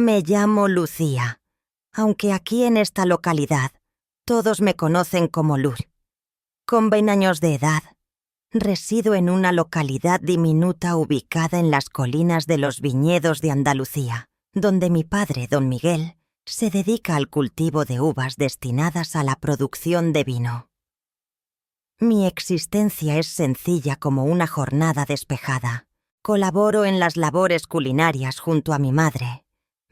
Me llamo Lucía, aunque aquí en esta localidad todos me conocen como Luz. Con 20 años de edad, resido en una localidad diminuta ubicada en las colinas de los viñedos de Andalucía, donde mi padre, don Miguel, se dedica al cultivo de uvas destinadas a la producción de vino. Mi existencia es sencilla como una jornada despejada. Colaboro en las labores culinarias junto a mi madre.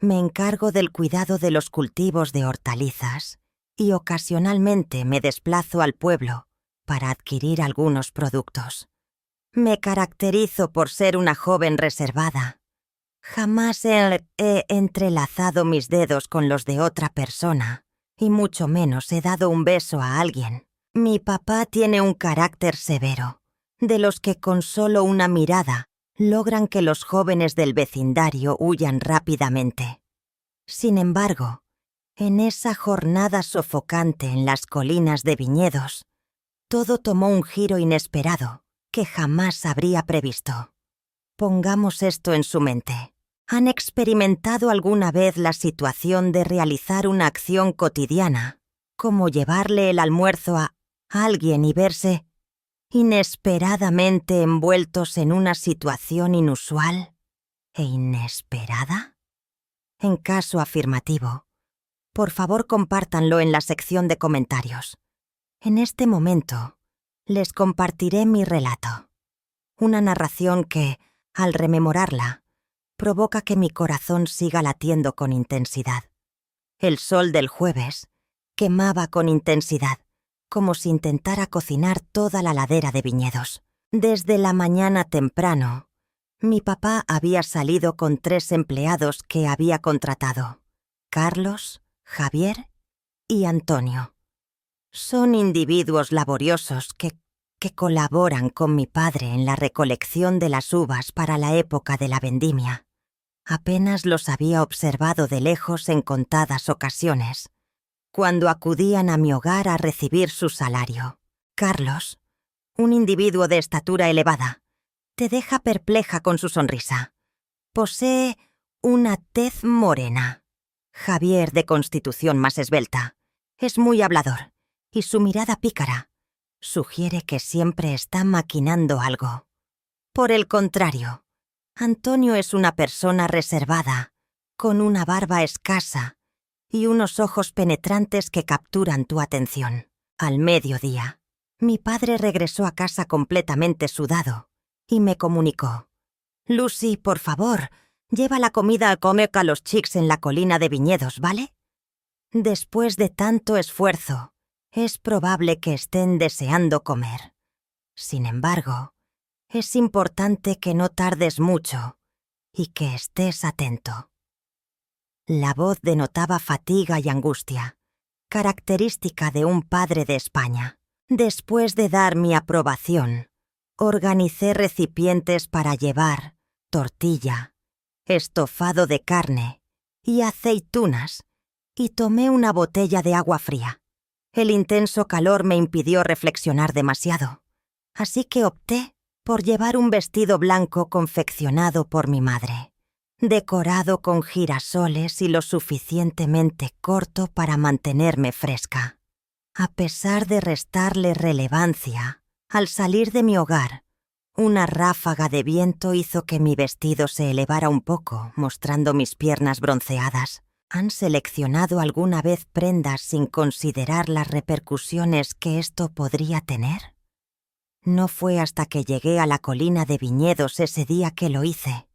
Me encargo del cuidado de los cultivos de hortalizas y ocasionalmente me desplazo al pueblo para adquirir algunos productos. Me caracterizo por ser una joven reservada. Jamás he entrelazado mis dedos con los de otra persona, y mucho menos he dado un beso a alguien. Mi papá tiene un carácter severo, de los que con solo una mirada logran que los jóvenes del vecindario huyan rápidamente. Sin embargo, en esa jornada sofocante en las colinas de viñedos, todo tomó un giro inesperado que jamás habría previsto. Pongamos esto en su mente. ¿Han experimentado alguna vez la situación de realizar una acción cotidiana, como llevarle el almuerzo a alguien y verse inesperadamente envueltos en una situación inusual e inesperada? En caso afirmativo, por favor compártanlo en la sección de comentarios. En este momento, les compartiré mi relato. Una narración que, al rememorarla, provoca que mi corazón siga latiendo con intensidad. El sol del jueves quemaba con intensidad, como si intentara cocinar toda la ladera de viñedos. Desde la mañana temprano, mi papá había salido con 3 empleados que había contratado: Carlos, Javier y Antonio. Son individuos laboriosos que colaboran con mi padre en la recolección de las uvas para la época de la vendimia. Apenas los había observado de lejos en contadas ocasiones, cuando acudían a mi hogar a recibir su salario. Carlos, un individuo de estatura elevada, te deja perpleja con su sonrisa. Posee una tez morena. Javier, de constitución más esbelta, es muy hablador, y su mirada pícara sugiere que siempre está maquinando algo. Por el contrario, Antonio es una persona reservada, con una barba escasa y unos ojos penetrantes que capturan tu atención. Al mediodía, mi padre regresó a casa completamente sudado y me comunicó: «Lucy, por favor, lleva la comida a comer a los chicos en la colina de viñedos, ¿vale? Después de tanto esfuerzo, es probable que estén deseando comer. Sin embargo, es importante que no tardes mucho y que estés atento». La voz denotaba fatiga y angustia, característica de un padre de España. Después de dar mi aprobación, organicé recipientes para llevar tortilla, estofado de carne y aceitunas, y tomé una botella de agua fría. El intenso calor me impidió reflexionar demasiado, así que opté por llevar un vestido blanco confeccionado por mi madre, decorado con girasoles y lo suficientemente corto para mantenerme fresca. A pesar de restarle relevancia, al salir de mi hogar, una ráfaga de viento hizo que mi vestido se elevara un poco, mostrando mis piernas bronceadas. ¿Han seleccionado alguna vez prendas sin considerar las repercusiones que esto podría tener? No fue hasta que llegué a la colina de viñedos ese día que lo hice.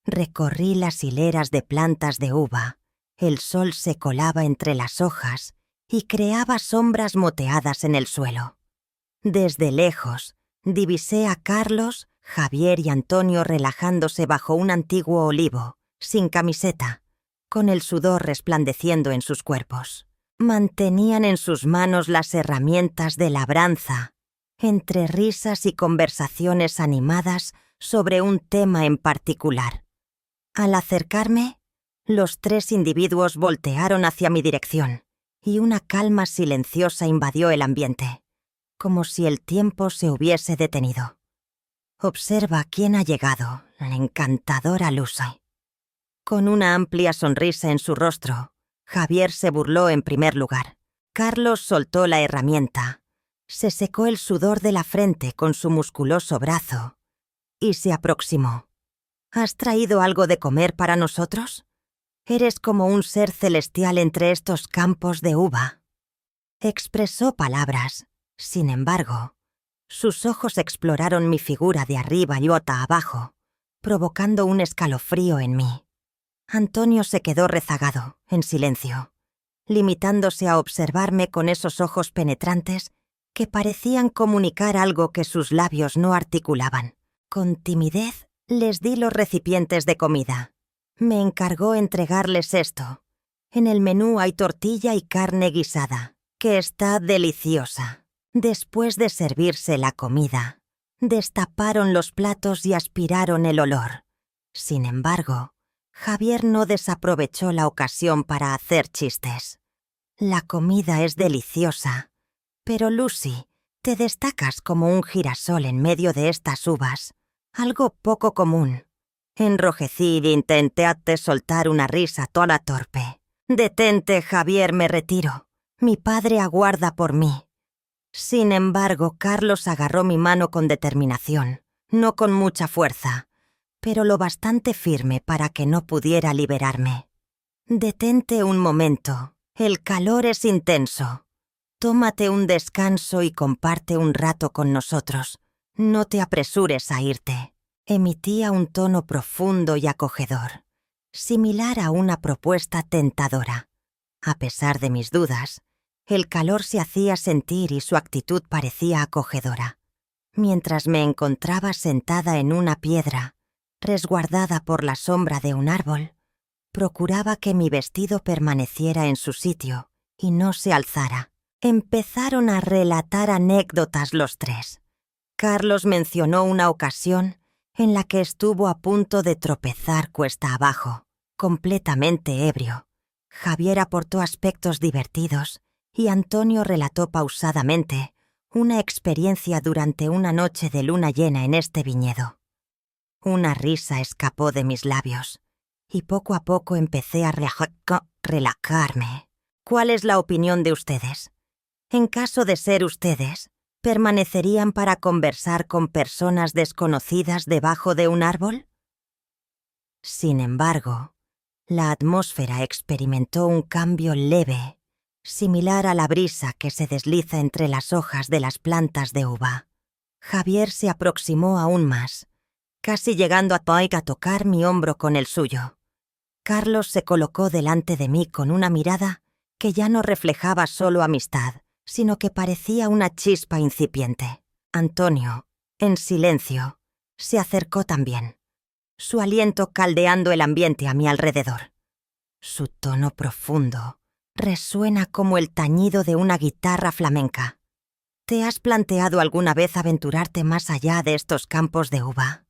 Recorrí las hileras de plantas de uva. El sol se colaba entre las hojas y creaba sombras moteadas en el suelo. Desde lejos, divisé a Carlos, Javier y Antonio relajándose bajo un antiguo olivo, sin camiseta, con el sudor resplandeciendo en sus cuerpos. Mantenían en sus manos las herramientas de labranza, entre risas y conversaciones animadas sobre un tema en particular. Al acercarme, los 3 individuos voltearon hacia mi dirección, y una calma silenciosa invadió el ambiente, como si el tiempo se hubiese detenido. «Observa quién ha llegado, la encantadora Lucy», Con una amplia sonrisa en su rostro, Javier se burló en primer lugar. Carlos soltó la herramienta, se secó el sudor de la frente con su musculoso brazo y se aproximó. ¿Has traído algo de comer para nosotros? Eres como un ser celestial entre estos campos de uva. Expresó palabras. Sin embargo, sus ojos exploraron mi figura de arriba y abajo, provocando un escalofrío en mí. Antonio se quedó rezagado, en silencio, limitándose a observarme con esos ojos penetrantes que parecían comunicar algo que sus labios no articulaban. Con timidez les di los recipientes de comida. Me encargó entregarles esto. En el menú hay tortilla y carne guisada, que está deliciosa. Después de servirse la comida, destaparon los platos y aspiraron el olor. Sin embargo, Javier no desaprovechó la ocasión para hacer chistes. La comida es deliciosa, pero Lucy, te destacas como un girasol en medio de estas uvas, algo poco común. Enrojecí e intenté soltar una risa toda torpe. Detente, Javier, me retiro. Mi padre aguarda por mí. Sin embargo, Carlos agarró mi mano con determinación, no con mucha fuerza, pero lo bastante firme para que no pudiera liberarme. Detente un momento, el calor es intenso. Tómate un descanso y comparte un rato con nosotros. No te apresures a irte. Emitía un tono profundo y acogedor, similar a una propuesta tentadora. A pesar de mis dudas, el calor se hacía sentir y su actitud parecía acogedora. Mientras me encontraba sentada en una piedra, resguardada por la sombra de un árbol, procuraba que mi vestido permaneciera en su sitio y no se alzara. Empezaron a relatar anécdotas los tres. Carlos mencionó una ocasión en la que estuvo a punto de tropezar cuesta abajo, completamente ebrio. Javier aportó aspectos divertidos y Antonio relató pausadamente una experiencia durante una noche de luna llena en este viñedo. Una risa escapó de mis labios y poco a poco empecé a relajarme. ¿Cuál es la opinión de ustedes? En caso de ser ustedes, ¿permanecerían para conversar con personas desconocidas debajo de un árbol? Sin embargo, la atmósfera experimentó un cambio leve, similar a la brisa que se desliza entre las hojas de las plantas de uva. Javier se aproximó aún más, casi llegando a tocar mi hombro con el suyo. Carlos se colocó delante de mí con una mirada que ya no reflejaba solo amistad, sino que parecía una chispa incipiente. Antonio, en silencio, se acercó también, su aliento caldeando el ambiente a mi alrededor. Su tono profundo resuena como el tañido de una guitarra flamenca. ¿Te has planteado alguna vez aventurarte más allá de estos campos de uva?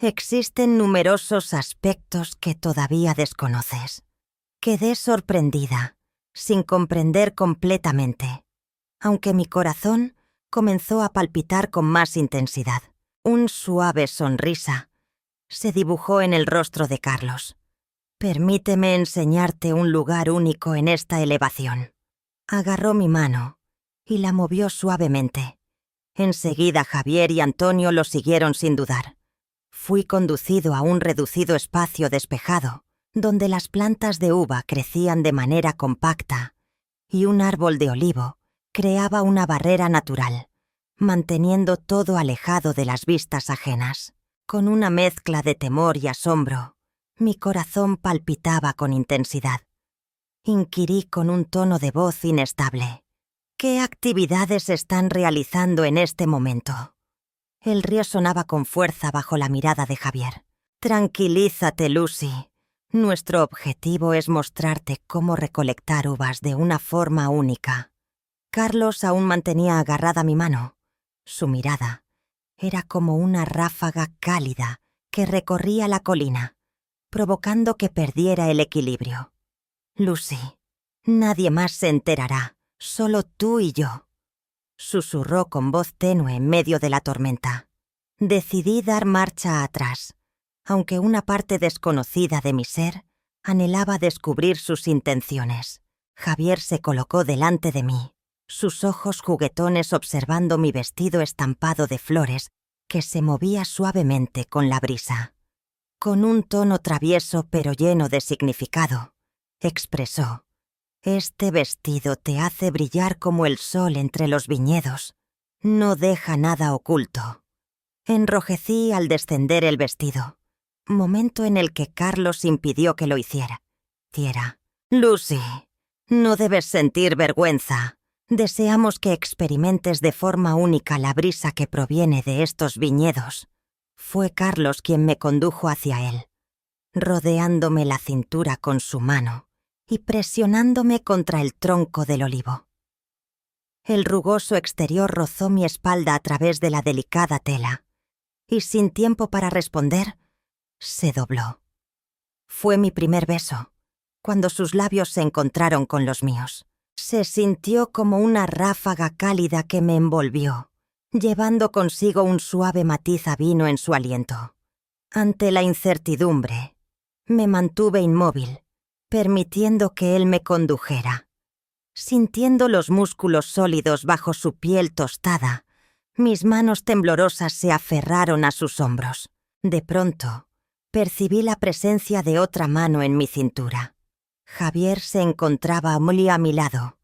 Existen numerosos aspectos que todavía desconoces. Quedé sorprendida, sin comprender completamente, aunque mi corazón comenzó a palpitar con más intensidad. Un suave sonrisa se dibujó en el rostro de Carlos. Permíteme enseñarte un lugar único en esta elevación. Agarró mi mano y la movió suavemente. Enseguida Javier y Antonio lo siguieron sin dudar. Fui conducido a un reducido espacio despejado, donde las plantas de uva crecían de manera compacta y un árbol de olivo creaba una barrera natural, manteniendo todo alejado de las vistas ajenas. Con una mezcla de temor y asombro, mi corazón palpitaba con intensidad. Inquirí con un tono de voz inestable. ¿Qué actividades están realizando en este momento? El río sonaba con fuerza bajo la mirada de Javier. Tranquilízate, Lucy. Nuestro objetivo es mostrarte cómo recolectar uvas de una forma única. Carlos aún mantenía agarrada mi mano. Su mirada era como una ráfaga cálida que recorría la colina, provocando que perdiera el equilibrio. Lucy, nadie más se enterará, solo tú y yo. Susurró con voz tenue en medio de la tormenta. Decidí dar marcha atrás, aunque una parte desconocida de mi ser Anhelaba descubrir sus intenciones. Javier se colocó delante de mí, sus ojos juguetones observando mi vestido estampado de flores que se movía suavemente con la brisa. Con un tono travieso pero lleno de significado, expresó: «Este vestido te hace brillar como el sol entre los viñedos. No deja nada oculto». Enrojecí al descender el vestido, momento en el que Carlos impidió que lo hiciera. «Lucy, no debes sentir vergüenza. Deseamos que experimentes de forma única la brisa que proviene de estos viñedos». Fue Carlos quien me condujo hacia él, rodeándome la cintura con su mano y presionándome contra el tronco del olivo. El rugoso exterior rozó mi espalda a través de la delicada tela, y sin tiempo para responder, se dobló. Fue mi primer beso, cuando sus labios se encontraron con los míos. Se sintió como una ráfaga cálida que me envolvió, llevando consigo un suave matiz a vino en su aliento. Ante la incertidumbre, me mantuve inmóvil, permitiendo que él me condujera. Sintiendo los músculos sólidos bajo su piel tostada, mis manos temblorosas se aferraron a sus hombros. De pronto, percibí la presencia de otra mano en mi cintura. Javier se encontraba muy a mi lado,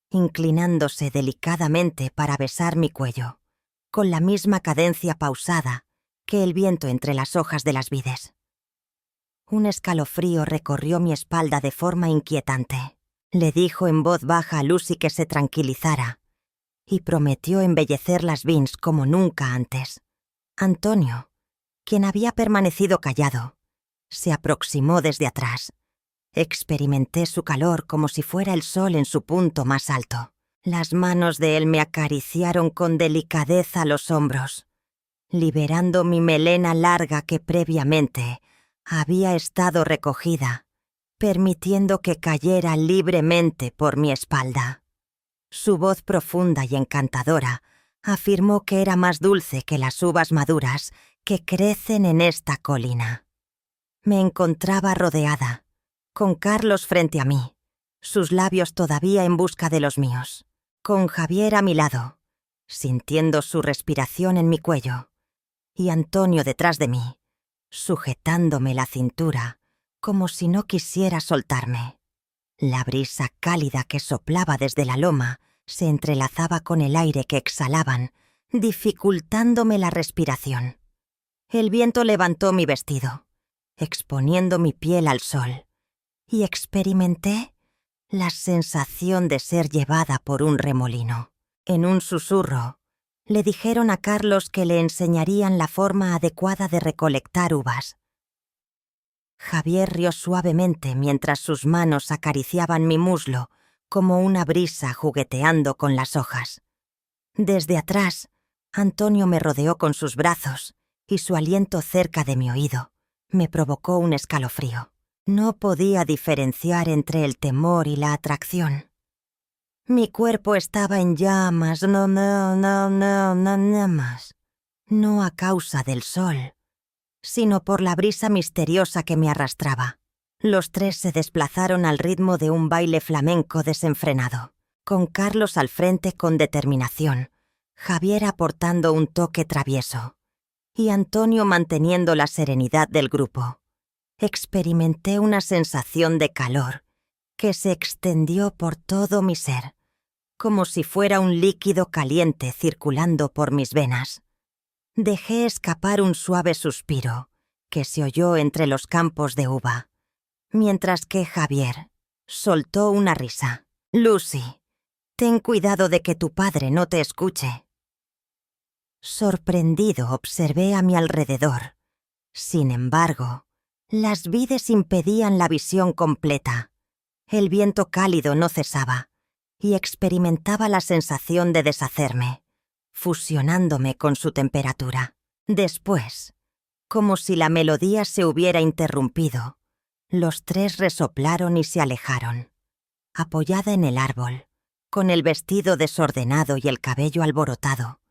inclinándose delicadamente para besar mi cuello, con la misma cadencia pausada que el viento entre las hojas de las vides. Un escalofrío recorrió mi espalda de forma inquietante. Le dijo en voz baja a Lucy que se tranquilizara y prometió embellecer las Vins como nunca antes. Antonio, quien había permanecido callado, se aproximó desde atrás. Experimenté su calor como si fuera el sol en su punto más alto. Las manos de él me acariciaron con delicadeza los hombros, liberando mi melena larga que previamente había estado recogida, permitiendo que cayera libremente por mi espalda. Su voz profunda y encantadora afirmó que era más dulce que las uvas maduras que crecen en esta colina. Me encontraba rodeada, con Carlos frente a mí, sus labios todavía en busca de los míos, con Javier a mi lado, sintiendo su respiración en mi cuello, y Antonio detrás de mí, sujetándome la cintura, como si no quisiera soltarme. La brisa cálida que soplaba desde la loma se entrelazaba con el aire que exhalaban, dificultándome la respiración. El viento levantó mi vestido, exponiendo mi piel al sol, y experimenté la sensación de ser llevada por un remolino. En un susurro, le dijeron a Carlos que le enseñarían la forma adecuada de recolectar uvas. Javier rió suavemente mientras sus manos acariciaban mi muslo como una brisa jugueteando con las hojas. Desde atrás, Antonio me rodeó con sus brazos y su aliento cerca de mi oído me provocó un escalofrío. No podía diferenciar entre el temor y la atracción. Mi cuerpo estaba en llamas, no a causa del sol, sino por la brisa misteriosa que me arrastraba. Los tres se desplazaron al ritmo de un baile flamenco desenfrenado, con Carlos al frente con determinación, Javier aportando un toque travieso, y Antonio manteniendo la serenidad del grupo. Experimenté una sensación de calor que se extendió por todo mi ser, como si fuera un líquido caliente circulando por mis venas. Dejé escapar un suave suspiro que se oyó entre los campos de uva, mientras que Javier soltó una risa. «Lucy, ten cuidado de que tu padre no te escuche». Sorprendido observé a mi alrededor. Sin embargo, las vides impedían la visión completa. El viento cálido no cesaba y experimentaba la sensación de deshacerme, fusionándome con su temperatura. Después, como si la melodía se hubiera interrumpido, los tres resoplaron y se alejaron. Apoyada en el árbol, con el vestido desordenado y el cabello alborotado,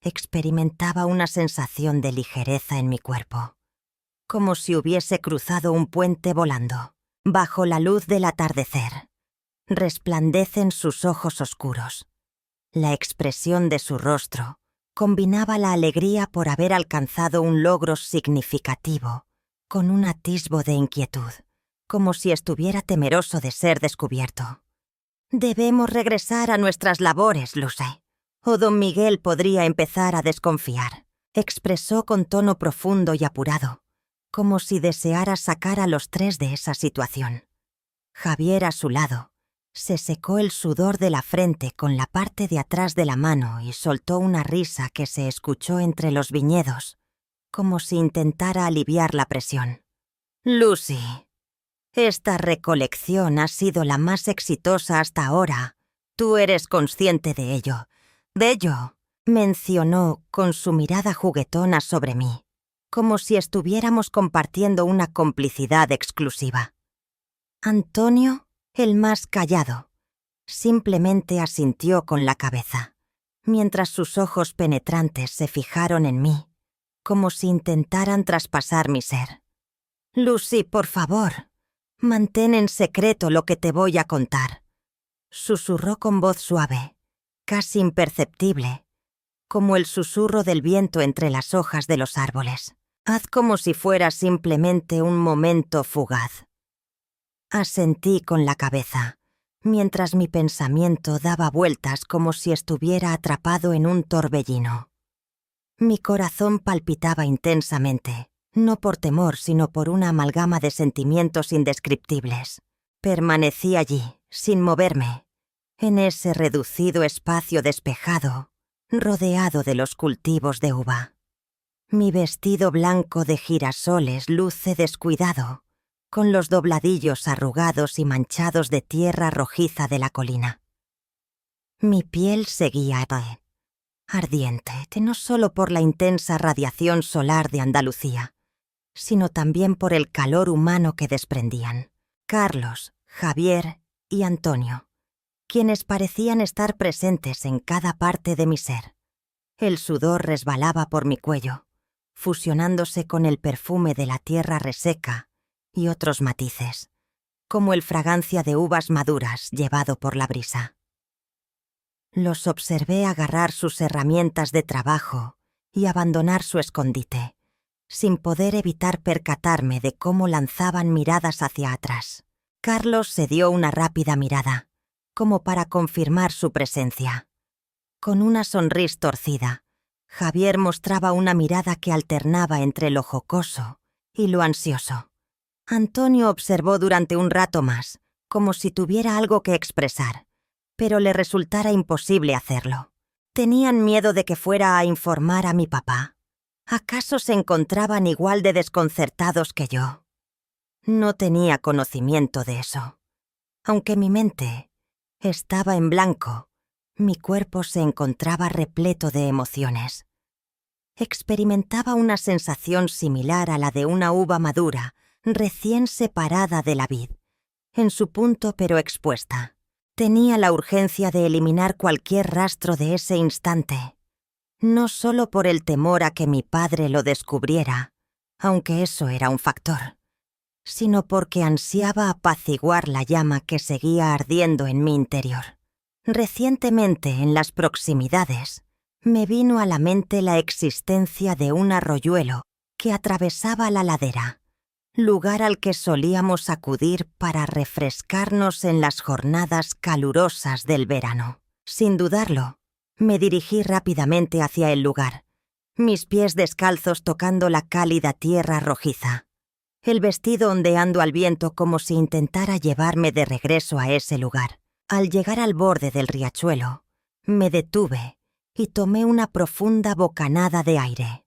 experimentaba una sensación de ligereza en mi cuerpo, como si hubiese cruzado un puente volando. bajo la luz del atardecer. Resplandecen sus ojos oscuros. La expresión de su rostro combinaba la alegría por haber alcanzado un logro significativo con un atisbo de inquietud, como si estuviera temeroso de ser descubierto. «Debemos regresar a nuestras labores, Lucy, o don Miguel podría empezar a desconfiar», expresó con tono profundo y apurado, como si deseara sacar a los tres de esa situación. Javier, a su lado, se secó el sudor de la frente con la parte de atrás de la mano y soltó una risa que se escuchó entre los viñedos, como si intentara aliviar la presión. «Lucy, esta recolección ha sido la más exitosa hasta ahora. Tú eres consciente de ello. De ello», mencionó con su mirada juguetona sobre mí, como si estuviéramos compartiendo una complicidad exclusiva. Antonio, el más callado, simplemente asintió con la cabeza, mientras sus ojos penetrantes se fijaron en mí, como si intentaran traspasar mi ser. «Lucy, por favor, mantén en secreto lo que te voy a contar», susurró con voz suave, casi imperceptible, como el susurro del viento entre las hojas de los árboles. «Haz como si fuera simplemente un momento fugaz». Asentí con la cabeza, mientras mi pensamiento daba vueltas como si estuviera atrapado en un torbellino. Mi corazón palpitaba intensamente, no por temor, sino por una amalgama de sentimientos indescriptibles. Permanecí allí, sin moverme, en ese reducido espacio despejado, rodeado de los cultivos de uva. Mi vestido blanco de girasoles luce descuidado, con los dobladillos arrugados y manchados de tierra rojiza de la colina. Mi piel seguía ardiente, no solo por la intensa radiación solar de Andalucía, sino también por el calor humano que desprendían Carlos, Javier y Antonio, quienes parecían estar presentes en cada parte de mi ser. El sudor resbalaba por mi cuello, fusionándose con el perfume de la tierra reseca y otros matices, como el fragancia de uvas maduras llevado por la brisa. Los observé agarrar sus herramientas de trabajo y abandonar su escondite, sin poder evitar percatarme de cómo lanzaban miradas hacia atrás. Carlos se dio una rápida mirada, como para confirmar su presencia. Con una sonrisa torcida, Javier mostraba una mirada que alternaba entre lo jocoso y lo ansioso. Antonio observó durante un rato más, como si tuviera algo que expresar, pero le resultara imposible hacerlo. ¿Tenían miedo de que fuera a informar a mi papá? ¿Acaso se encontraban igual de desconcertados que yo? No tenía conocimiento de eso. Aunque mi mente estaba en blanco, mi cuerpo se encontraba repleto de emociones. Experimentaba una sensación similar a la de una uva madura, recién separada de la vid, en su punto pero expuesta. Tenía la urgencia de eliminar cualquier rastro de ese instante, no solo por el temor a que mi padre lo descubriera, aunque eso era un factor, sino porque ansiaba apaciguar la llama que seguía ardiendo en mi interior. Recientemente, en las proximidades, me vino a la mente la existencia de un arroyuelo que atravesaba la ladera, lugar al que solíamos acudir para refrescarnos en las jornadas calurosas del verano. Sin dudarlo, me dirigí rápidamente hacia el lugar, mis pies descalzos tocando la cálida tierra rojiza, el vestido ondeando al viento como si intentara llevarme de regreso a ese lugar. Al llegar al borde del riachuelo, me detuve y tomé una profunda bocanada de aire.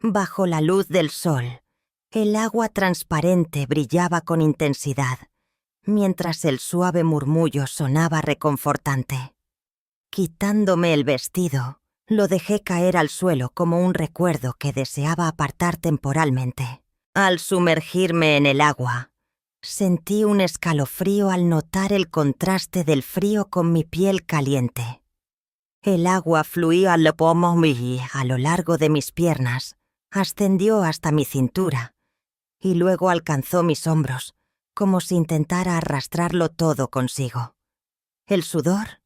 Bajo la luz del sol, el agua transparente brillaba con intensidad, mientras el suave murmullo sonaba reconfortante. Quitándome el vestido, lo dejé caer al suelo como un recuerdo que deseaba apartar temporalmente. Al sumergirme en el agua, sentí un escalofrío al notar el contraste del frío con mi piel caliente. El agua fluía a lo largo de mis piernas, ascendió hasta mi cintura y luego alcanzó mis hombros, como si intentara arrastrarlo todo consigo. El sudor,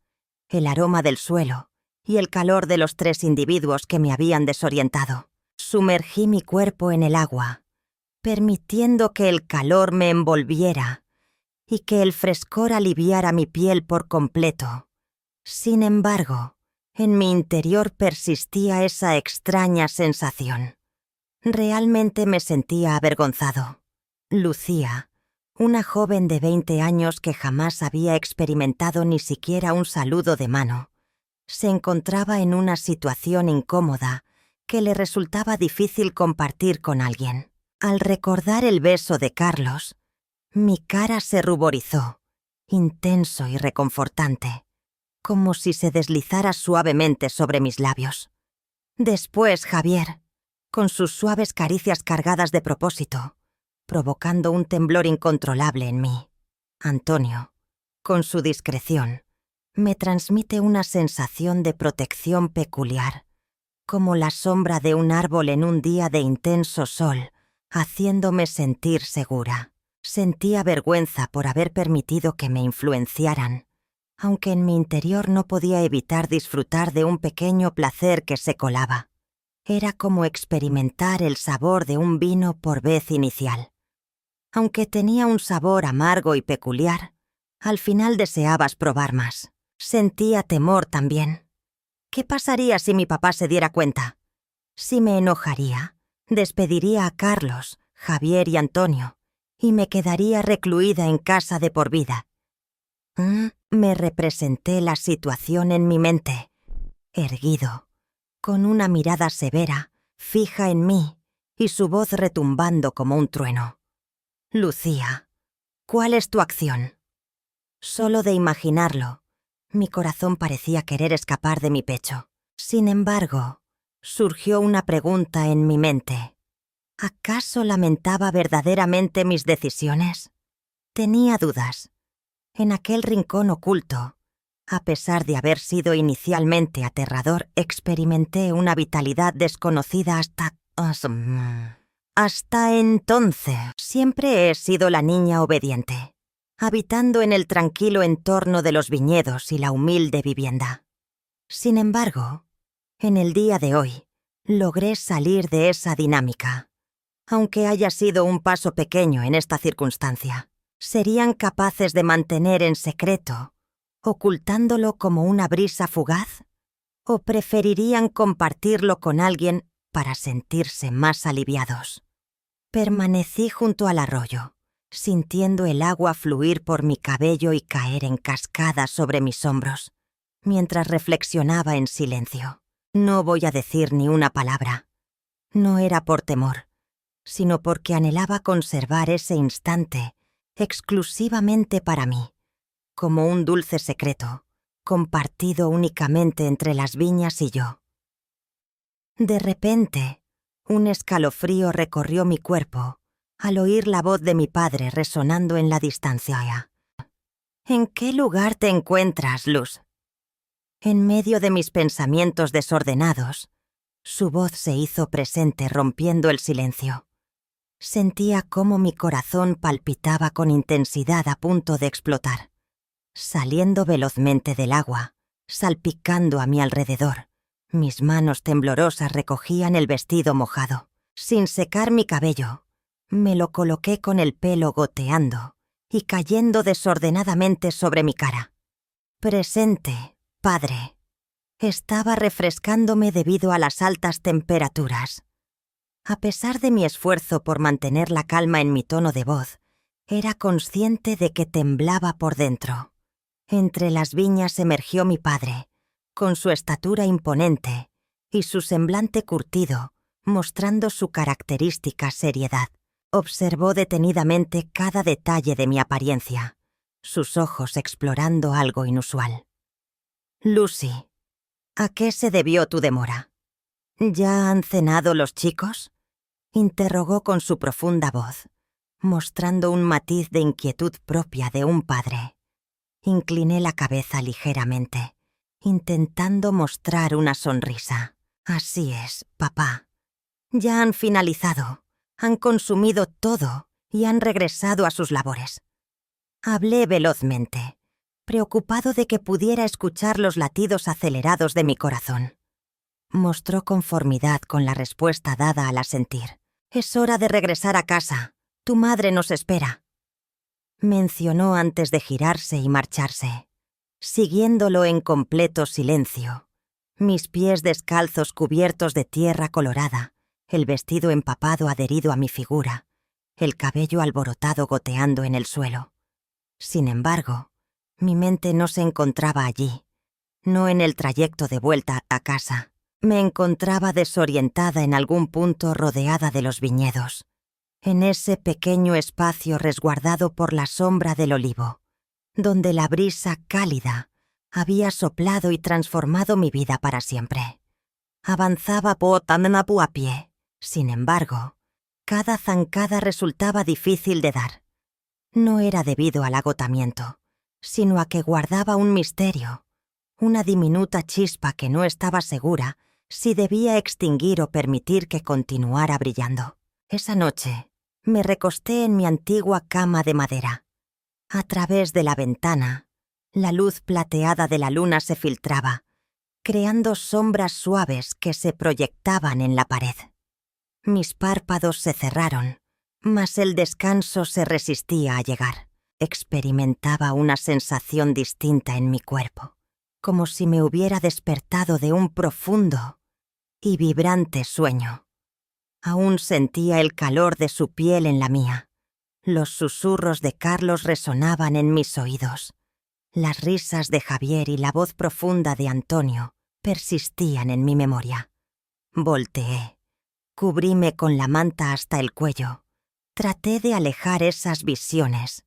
el aroma del suelo y el calor de los 3 individuos que me habían desorientado. Sumergí mi cuerpo en el agua, permitiendo que el calor me envolviera y que el frescor aliviara mi piel por completo. Sin embargo, en mi interior persistía esa extraña sensación. Realmente me sentía avergonzado. Lucía, una joven de 20 años que jamás había experimentado ni siquiera un saludo de mano, se encontraba en una situación incómoda que le resultaba difícil compartir con alguien. Al recordar el beso de Carlos, mi cara se ruborizó, intenso y reconfortante, como si se deslizara suavemente sobre mis labios. Después Javier, con sus suaves caricias cargadas de propósito, provocando un temblor incontrolable en mí. Antonio, con su discreción, me transmite una sensación de protección peculiar, como la sombra de un árbol en un día de intenso sol, haciéndome sentir segura. Sentía vergüenza por haber permitido que me influenciaran, aunque en mi interior no podía evitar disfrutar de un pequeño placer que se colaba. Era como experimentar el sabor de un vino por vez inicial. Aunque tenía un sabor amargo y peculiar, al final deseabas probar más. Sentía temor también. ¿Qué pasaría si mi papá se diera cuenta? Si me enojaría, despediría a Carlos, Javier y Antonio, y me quedaría recluida en casa de por vida. Me representé la situación en mi mente, erguido, con una mirada severa, fija en mí, y su voz retumbando como un trueno. Lucía, ¿cuál es tu acción? Solo de imaginarlo, mi corazón parecía querer escapar de mi pecho. Sin embargo, surgió una pregunta en mi mente. ¿Acaso lamentaba verdaderamente mis decisiones? Tenía dudas. En aquel rincón oculto, a pesar de haber sido inicialmente aterrador, experimenté una vitalidad desconocida hasta entonces. Siempre he sido la niña obediente, habitando en el tranquilo entorno de los viñedos y la humilde vivienda. Sin embargo, en el día de hoy, logré salir de esa dinámica. Aunque haya sido un paso pequeño en esta circunstancia, ¿serían capaces de mantener en secreto, ocultándolo como una brisa fugaz? ¿O preferirían compartirlo con alguien para sentirse más aliviados? Permanecí junto al arroyo, sintiendo el agua fluir por mi cabello y caer en cascadas sobre mis hombros, mientras reflexionaba en silencio. No voy a decir ni una palabra. No era por temor, sino porque anhelaba conservar ese instante exclusivamente para mí, como un dulce secreto, compartido únicamente entre las viñas y yo. De repente, un escalofrío recorrió mi cuerpo al oír la voz de mi padre resonando en la distancia. ¿En qué lugar te encuentras, Luz? En medio de mis pensamientos desordenados, su voz se hizo presente rompiendo el silencio. Sentía cómo mi corazón palpitaba con intensidad a punto de explotar. Saliendo velozmente del agua, salpicando a mi alrededor, mis manos temblorosas recogían el vestido mojado. Sin secar mi cabello, me lo coloqué con el pelo goteando y cayendo desordenadamente sobre mi cara. Presente, padre. Estaba refrescándome debido a las altas temperaturas. A pesar de mi esfuerzo por mantener la calma en mi tono de voz, era consciente de que temblaba por dentro. Entre las viñas emergió mi padre, con su estatura imponente y su semblante curtido, mostrando su característica seriedad. Observó detenidamente cada detalle de mi apariencia, sus ojos explorando algo inusual. Lucy, ¿a qué se debió tu demora? ¿Ya han cenado los chicos? Interrogó con su profunda voz, mostrando un matiz de inquietud propia de un padre. Incliné la cabeza ligeramente, intentando mostrar una sonrisa. Así es, papá. Ya han finalizado, han consumido todo y han regresado a sus labores. Hablé velozmente, preocupado de que pudiera escuchar los latidos acelerados de mi corazón. Mostró conformidad con la respuesta dada al asentir. «Es hora de regresar a casa. Tu madre nos espera», mencionó antes de girarse y marcharse, siguiéndolo en completo silencio. Mis pies descalzos cubiertos de tierra colorada, el vestido empapado adherido a mi figura, el cabello alborotado goteando en el suelo. Sin embargo, mi mente no se encontraba allí, no en el trayecto de vuelta a casa. Me encontraba desorientada en algún punto rodeada de los viñedos, en ese pequeño espacio resguardado por la sombra del olivo, donde la brisa cálida había soplado y transformado mi vida para siempre. Avanzaba a pie. Sin embargo, cada zancada resultaba difícil de dar. No era debido al agotamiento, sino a que guardaba un misterio, una diminuta chispa que no estaba segura si debía extinguir o permitir que continuara brillando. Esa noche, me recosté en mi antigua cama de madera. A través de la ventana, la luz plateada de la luna se filtraba, creando sombras suaves que se proyectaban en la pared. Mis párpados se cerraron, mas el descanso se resistía a llegar. Experimentaba una sensación distinta en mi cuerpo, como si me hubiera despertado de un profundo y vibrante sueño. Aún sentía el calor de su piel en la mía. Los susurros de Carlos resonaban en mis oídos. Las risas de Javier y la voz profunda de Antonio persistían en mi memoria. Volteé. Cubríme con la manta hasta el cuello. Traté de alejar esas visiones,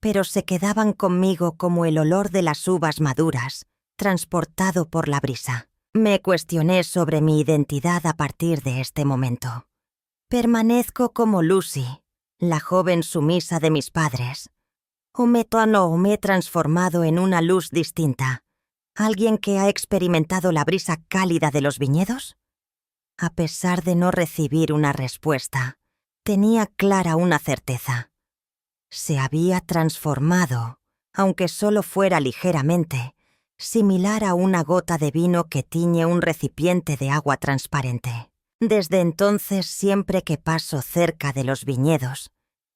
pero se quedaban conmigo como el olor de las uvas maduras, transportado por la brisa. Me cuestioné sobre mi identidad a partir de este momento. ¿Permanezco como Lucy, la joven sumisa de mis padres? ¿O me he transformado en una luz distinta? ¿Alguien que ha experimentado la brisa cálida de los viñedos? A pesar de no recibir una respuesta, tenía clara una certeza. Se había transformado, aunque solo fuera ligeramente, similar a una gota de vino que tiñe un recipiente de agua transparente. Desde entonces, siempre que paso cerca de los viñedos,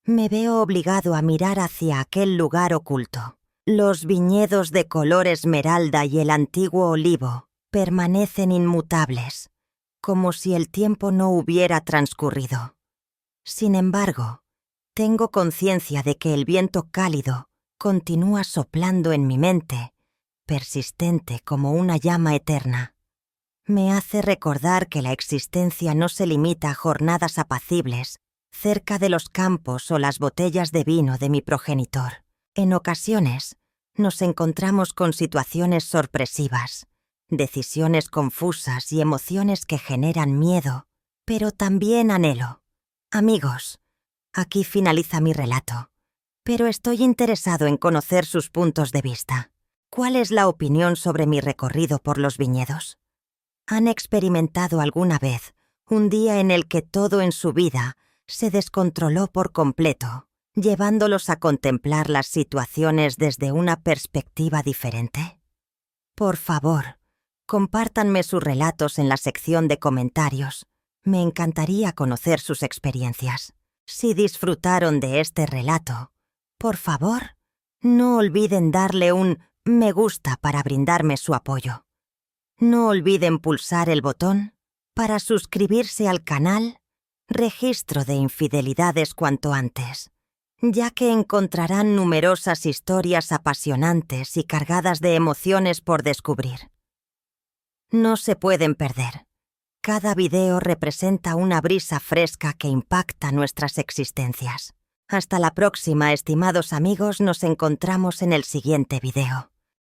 me veo obligado a mirar hacia aquel lugar oculto. Los viñedos de color esmeralda y el antiguo olivo permanecen inmutables, como si el tiempo no hubiera transcurrido. Sin embargo, tengo conciencia de que el viento cálido continúa soplando en mi mente, persistente como una llama eterna. Me hace recordar que la existencia no se limita a jornadas apacibles cerca de los campos o las botellas de vino de mi progenitor. En ocasiones, nos encontramos con situaciones sorpresivas, decisiones confusas y emociones que generan miedo, pero también anhelo. Amigos, aquí finaliza mi relato, pero estoy interesado en conocer sus puntos de vista. ¿Cuál es la opinión sobre mi recorrido por los viñedos? ¿Han experimentado alguna vez un día en el que todo en su vida se descontroló por completo, llevándolos a contemplar las situaciones desde una perspectiva diferente? Por favor, compártanme sus relatos en la sección de comentarios. Me encantaría conocer sus experiencias. Si disfrutaron de este relato, por favor, no olviden darle un me gusta para brindarme su apoyo. No olviden pulsar el botón para suscribirse al canal Registro de Infidelidades cuanto antes, ya que encontrarán numerosas historias apasionantes y cargadas de emociones por descubrir. No se pueden perder. Cada video representa una brisa fresca que impacta nuestras existencias. Hasta la próxima, estimados amigos, nos encontramos en el siguiente video.